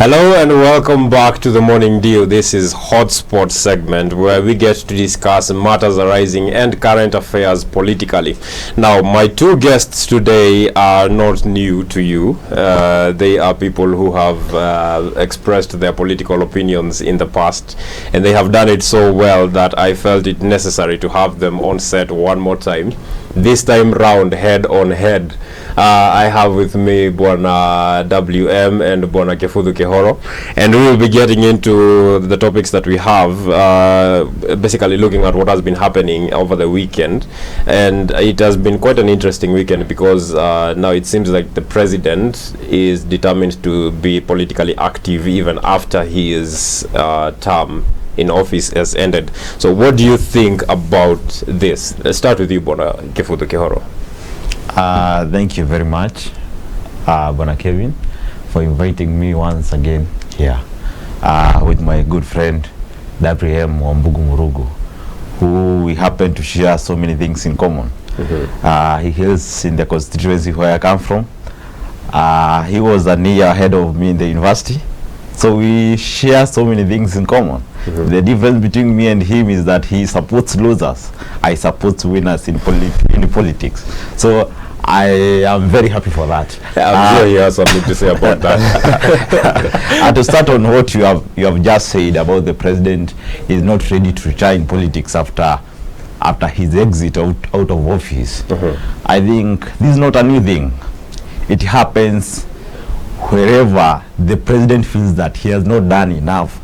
Hello and welcome back to the Morning Dew. This is Hotspot segment where we get to discuss matters arising and current affairs politically. Now, my two guests today are not new to you. They are people who have expressed their political opinions in the past, and they have done it so well that I felt it necessary to have them on set one more time. This time round, head on head. I have with me Bwana WM and Bwana Kehoro, and we will be getting into the topics that we have, basically looking at what has been happening over the weekend. And it has been quite an interesting weekend because now it seems like the president is determined to be politically active even after his term in office has ended. So what do you think about this? Let's start with you, Bwana Kehoro. Thank you very much, Bwana Kelvin, for inviting me once again here with my good friend WM Murugu, who we happen to share so many things in common. He hails in the constituency where I come from. He was a year ahead of me in the university, so we share so many things in common. The difference between me and him is that he supports losers. I support winners in politics. So I am very happy for that. I'm sure he has something to say about that. And to start on what you have just said about the president is not ready to retire in politics after his exit out of office. I think this is not a new thing. It happens wherever the president feels that he has not done enough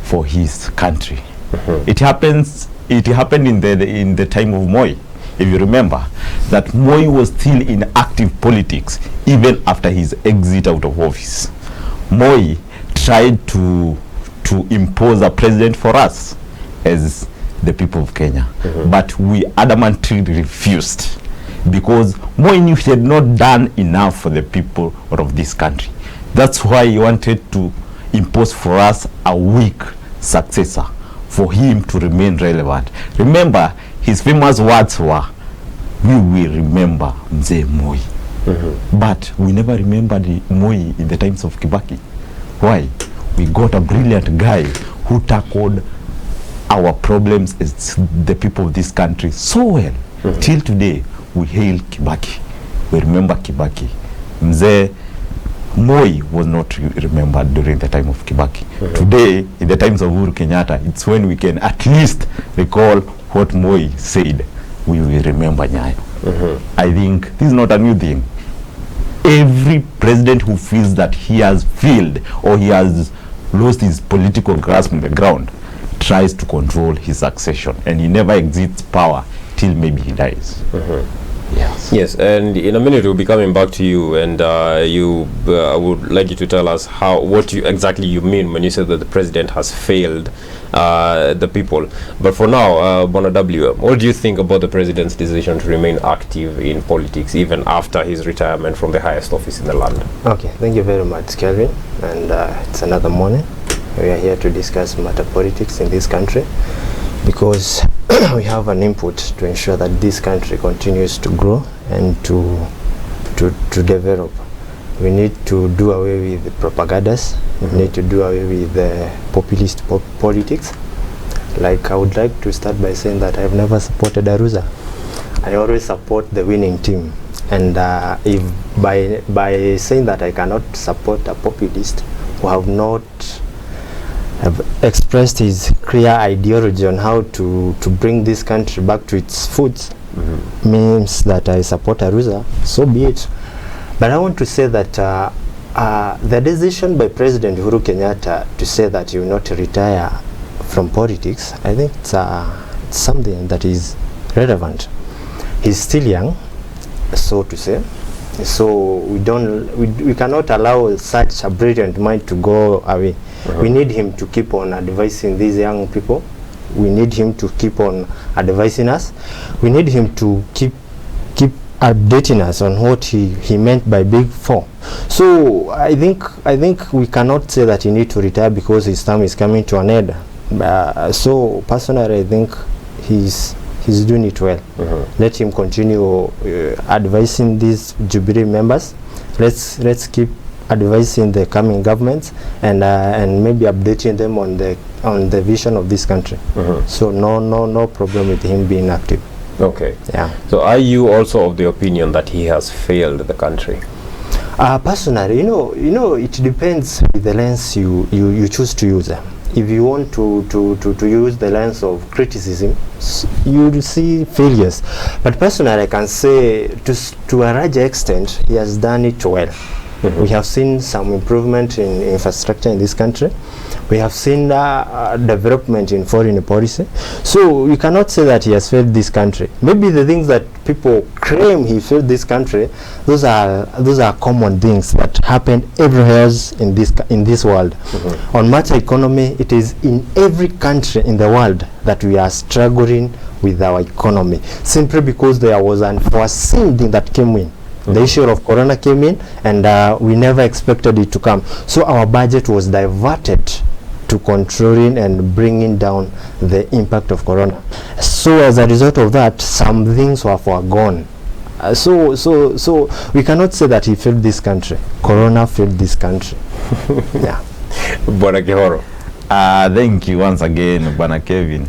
for his country. It happened in the time of Moi. If you remember that Moi was still in active politics even after his exit out of office. Moi tried to impose a president for us as the people of Kenya, but we adamantly refused because Moi knew he had not done enough for the people of this country. That's why he wanted to impose for us a weak successor for him to remain relevant. Remember, his famous words were, "We will remember Mzee Moi." But we never remembered Moi in the times of Kibaki. Why? We got a brilliant guy who tackled our problems as the people of this country so well. Till today, we hail Kibaki. We remember Kibaki. Mzee Moi was not remembered during the time of Kibaki. Today, in the times of Uhuru Kenyatta, it's when we can at least recall what Moi said. We will remember Nyayo. I think this is not a new thing. Every president who feels that he has failed or he has lost his political grasp on the ground tries to control his succession, and he never exits power till maybe he dies. Yes, and in a minute we'll be coming back to you, and I would like you to tell us what exactly you mean when you say that the president has failed the people. But for now, Bwana W, what do you think about the president's decision to remain active in politics even after his retirement from the highest office in the land? Okay, thank you very much, Kelvin, and it's another morning. We are here to discuss matter politics in this country because we have an input to ensure that this country continues to grow and to develop. We need to do away with the propagandas. We need to do away with the populist politics. Like, I would like to start by saying that I've never supported Aruza. I always support the winning team. And if by saying that I cannot support a populist who have expressed his clear ideology on how to bring this country back to its foots, means that I support Aruza, so be it. But I want to say that the decision by President Uhuru Kenyatta to say that he will not retire from politics, I think it's something that is relevant. He's still young, so to say. So we cannot allow such a brilliant mind to go away. We need him to keep on advising these young people. We need him to keep on advising us. We need him to keep updating us on what he meant by Big Four. So I think we cannot say that he needs to retire because his term is coming to an end. So personally, I think he's doing it well. Let him continue advising these Jubilee members. Let's keep advising the coming governments and maybe updating them on the vision of this country. So no problem with him being active. Okay. Yeah. So are you also of the opinion that he has failed the country? Personally, you know, it depends with the lens you choose to use. If you want to use the lens of criticism, you will see failures. But personally, I can say to a large extent, he has done it well. We have seen some improvement in infrastructure in this country. We have seen development in foreign policy. So we cannot say that he has failed this country. Maybe the things that people claim he failed this country, those are common things that happen everywhere in this world. On matter economy, it is in every country in the world that we are struggling with our economy, simply because there was an unforeseen thing that came in. The issue of corona came in, and we never expected it to come. So our budget was diverted to controlling and bringing down the impact of corona. So as a result of that, some things were forgone. So we cannot say that he failed this country. Corona failed this country. Yeah. Bwana Kihoro. Thank you once again, Bwana Kelvin,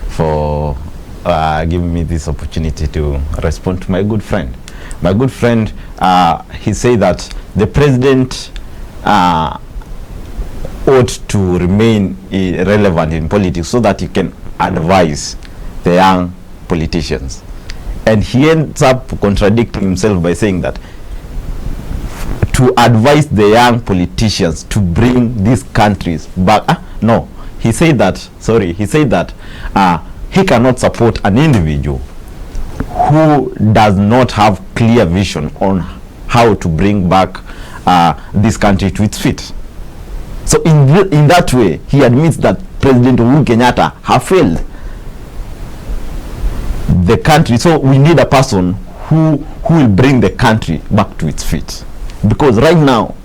for giving me this opportunity to respond to my good friend. My good friend, he said that the president ought to remain relevant in politics so that he can advise the young politicians. And he ends up contradicting himself by saying that to advise the young politicians to bring these countries back. No, he said that, he cannot support an individual who does not have clear vision on how to bring back this country to its feet. So in that way, he admits that President Uhuru Kenyatta have failed the country. So we need a person who will bring the country back to its feet. Because right now,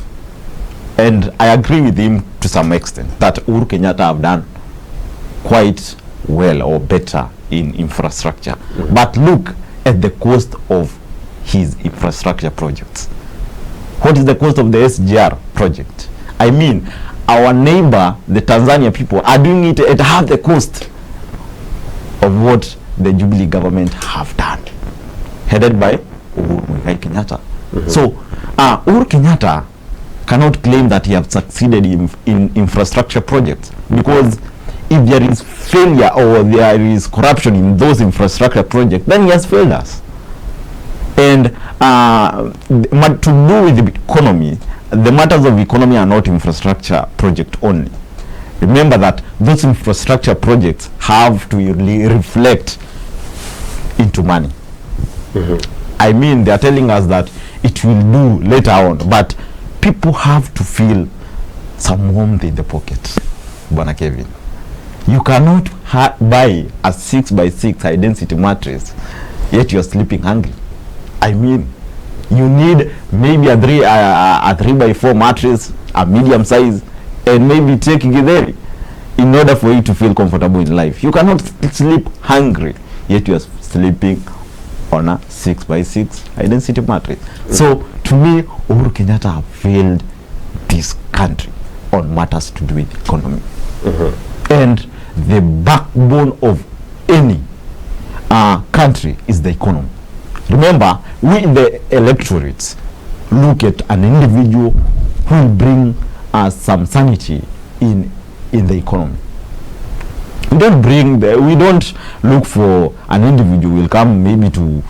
and I agree with him to some extent, that Uhuru Kenyatta have done quite well or better in infrastructure. But look at the cost of his infrastructure projects. What is the cost of the SGR project? I mean, our neighbor, the Tanzania people, are doing it at half the cost of what the Jubilee government have done, headed by Mungai Kenyatta. So Uhuru Kenyatta cannot claim that he have succeeded in infrastructure projects, because if there is failure or there is corruption in those infrastructure projects, then he has failed us. And to do with the economy, the matters of economy are not infrastructure project only. Remember that those infrastructure projects have to really reflect into money. I mean, they are telling us that it will do later on, but people have to feel some warmth in the pocket. Bwana Kelvin, you cannot buy a 6x6 high density mattress yet you are sleeping hungry. I mean, you need maybe a 3x4 mattress, a medium size, and maybe take githeri in order for you to feel comfortable in life. You cannot sleep hungry yet you are sleeping on a 6x6 high density mattress. So to me, Uhuru Kenyatta have failed this country on matters to do with economy. And the backbone of any country is the economy. Remember, we the electorates look at an individual who will bring some sanity in the economy. We don't look for an individual who will come maybe to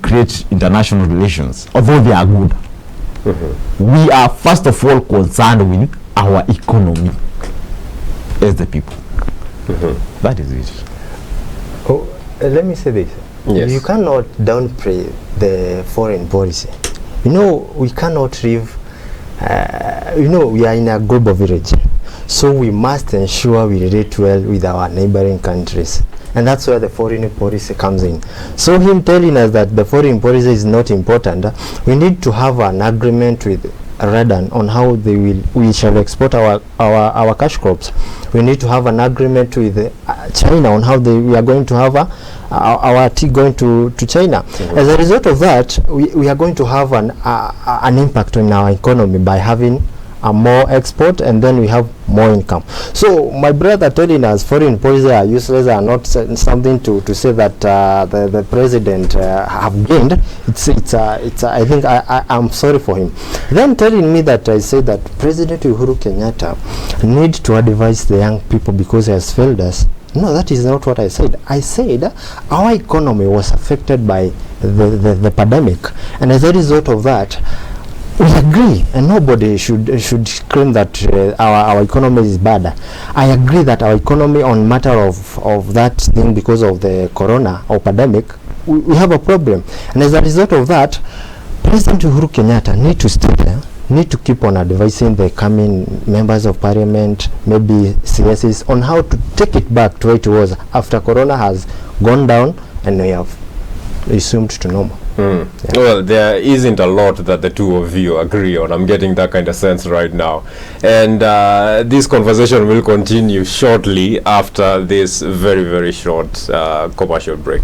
create international relations, although they are good. We are first of all concerned with our economy as the people. That is it. Oh, let me say this. Yes. You cannot downplay the foreign policy. You know, we cannot live, we are in a global village. So we must ensure we relate well with our neighboring countries. And that's where the foreign policy comes in. So him telling us that the foreign policy is not important, we need to have an agreement with Radan on how we shall export our cash crops. We need to have an agreement with China, on how we are going to have our tea going to China. As a result of that, we are going to have an impact on our economy by having more export, and then we have more income. So my brother telling us foreign policy are useless are not something to say that the president have gained. It's I think I'm sorry for him. Then telling me that I say that President Uhuru Kenyatta need to advise the young people because he has failed us. No, that is not what I said. I said our economy was affected by the pandemic, and as a result of that, we agree, and nobody should claim that our economy is bad. I agree that our economy, on matter of that thing, because of the corona or pandemic, we have a problem, and as a result of that, President Uhuru Kenyatta need to stay there, need to keep on advising the coming members of parliament, maybe CSs, on how to take it back to where it was after corona has gone down and we have resumed to normal. Yeah. Well, there isn't a lot that the two of you agree on. I'm getting that kind of sense right now. And this conversation will continue shortly after this very, very short commercial break.